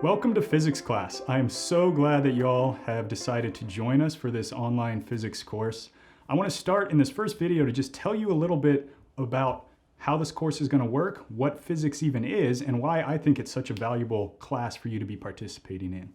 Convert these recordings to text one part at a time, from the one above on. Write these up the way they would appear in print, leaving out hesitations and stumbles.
Welcome to physics class. I am so glad that you all have decided to join us for this online physics course. I want to start in this first video to just tell you a little bit about how this course is going to work, what physics even is, and why I think it's such a valuable class for you to be participating in.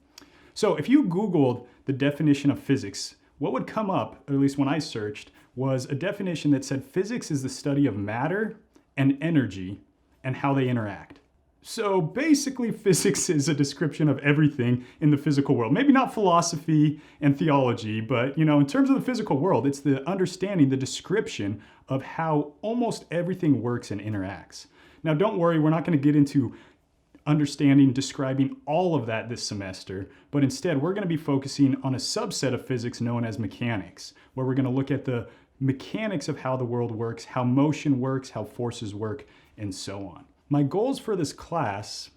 So if you Googled the definition of physics, what would come up, or at least when I searched, was a definition that said physics is the study of matter and energy and how they interact. So basically, physics is a description of everything in the physical world. Maybe not philosophy and theology, but in terms of the physical world, it's the understanding, the description of how almost everything works and interacts. Now, don't worry, we're not going to get into understanding, describing all of that this semester, but instead we're going to be focusing on a subset of physics known as mechanics, where we're going to look at the mechanics of how the world works, how motion works, how forces work, and so on. My goals for this class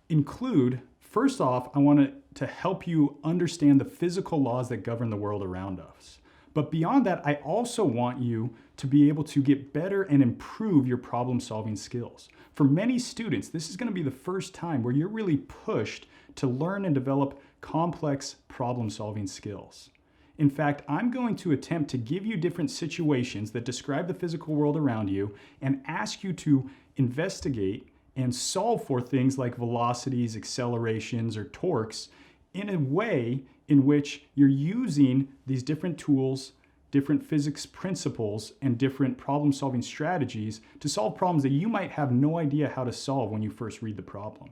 include, first off, I want to help you understand the physical laws that govern the world around us. But beyond that, I also want you to be able to get better and improve your problem-solving skills. For many students, this is going to be the first time where you're really pushed to learn and develop complex problem-solving skills. In fact, I'm going to attempt to give you different situations that describe the physical world around you and ask you to investigate and solve for things like velocities, accelerations, or torques in a way in which you're using these different tools, different physics principles, and different problem-solving strategies to solve problems that you might have no idea how to solve when you first read the problem.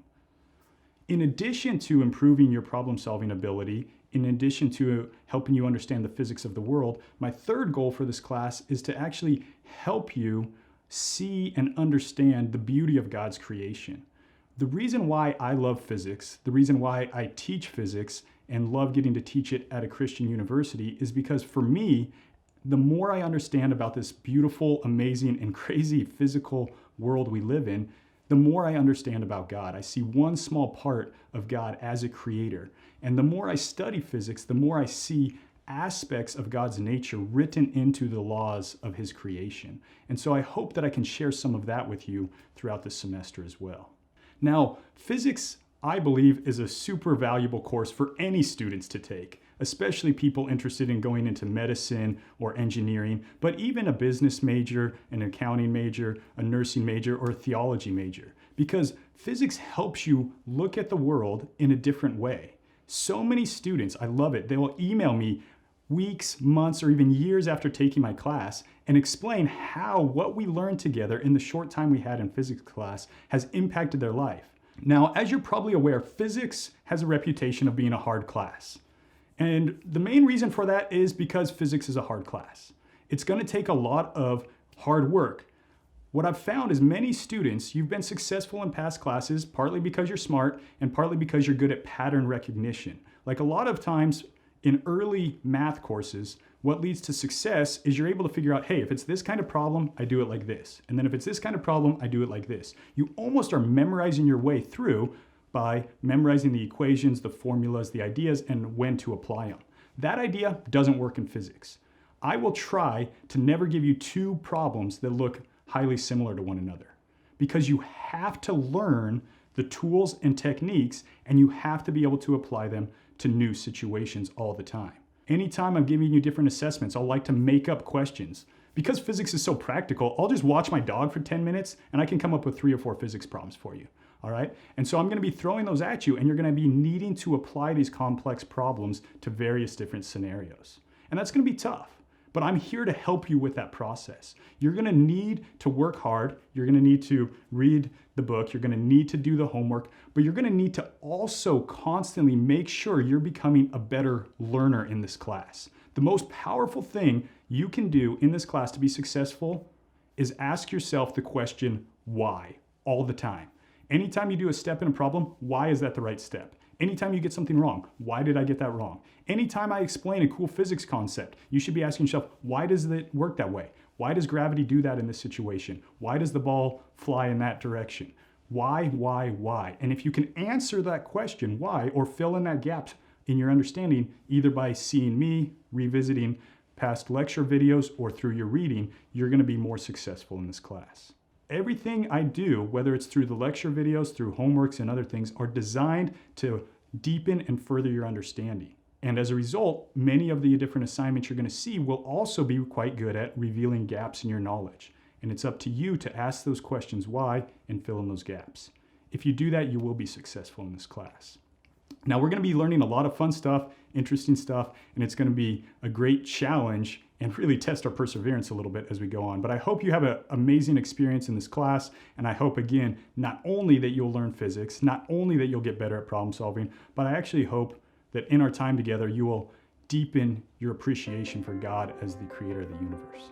In addition to improving your problem-solving ability, in addition to helping you understand the physics of the world, my third goal for this class is to actually help you see and understand the beauty of God's creation. The reason why I love physics, the reason why I teach physics and love getting to teach it at a Christian university is because for me, the more I understand about this beautiful, amazing, and crazy physical world we live in, the more I understand about God. I see one small part of God as a creator. And the more I study physics, the more I see aspects of God's nature written into the laws of his creation. And so I hope that I can share some of that with you throughout this semester as well. Now, physics, I believe, is a super valuable course for any students to take, especially people interested in going into medicine or engineering, but even a business major, an accounting major, a nursing major, or a theology major, because physics helps you look at the world in a different way. So many students, I love it, they will email me weeks, months, or even years after taking my class and explain how what we learned together in the short time we had in physics class has impacted their life. Now, as you're probably aware, physics has a reputation of being a hard class. And the main reason for that is because physics is a hard class. It's going to take a lot of hard work. What I've found is many students, you've been successful in past classes, partly because you're smart and partly because you're good at pattern recognition. Like a lot of times in early math courses, what leads to success is you're able to figure out, hey, if it's this kind of problem, I do it like this. And then if it's this kind of problem, I do it like this. You almost are memorizing your way through by memorizing the equations, the formulas, the ideas, and when to apply them. That idea doesn't work in physics. I will try to never give you two problems that look highly similar to one another, because you have to learn the tools and techniques and you have to be able to apply them to new situations all the time. Anytime I'm giving you different assessments, I'll like to make up questions. Because physics is so practical, I'll just watch my dog for 10 minutes and I can come up with 3 or 4 physics problems for you. All right? And so I'm going to be throwing those at you and you're going to be needing to apply these complex problems to various different scenarios. And that's going to be tough. But I'm here to help you with that process. You're going to need to work hard. You're going to need to read the book. You're going to need to do the homework. But you're going to need to also constantly make sure you're becoming a better learner in this class. The most powerful thing you can do in this class to be successful is ask yourself the question, why, all the time. Anytime you do a step in a problem, why is that the right step? Anytime you get something wrong, why did I get that wrong? Anytime I explain a cool physics concept, you should be asking yourself, why does it work that way? Why does gravity do that in this situation? Why does the ball fly in that direction? Why? And if you can answer that question, why, or fill in that gap in your understanding, either by seeing me, revisiting past lecture videos, or through your reading, you're going to be more successful in this class. Everything I do, whether it's through the lecture videos, through homeworks and other things, are designed to deepen and further your understanding. And as a result, many of the different assignments you're going to see will also be quite good at revealing gaps in your knowledge. And it's up to you to ask those questions why and fill in those gaps. If you do that, you will be successful in this class. Now we're going to be learning a lot of fun stuff, interesting stuff, and it's going to be a great challenge and really test our perseverance a little bit as we go on. But I hope you have an amazing experience in this class, and I hope, again, not only that you'll learn physics, not only that you'll get better at problem solving, but I actually hope that in our time together, you will deepen your appreciation for God as the creator of the universe.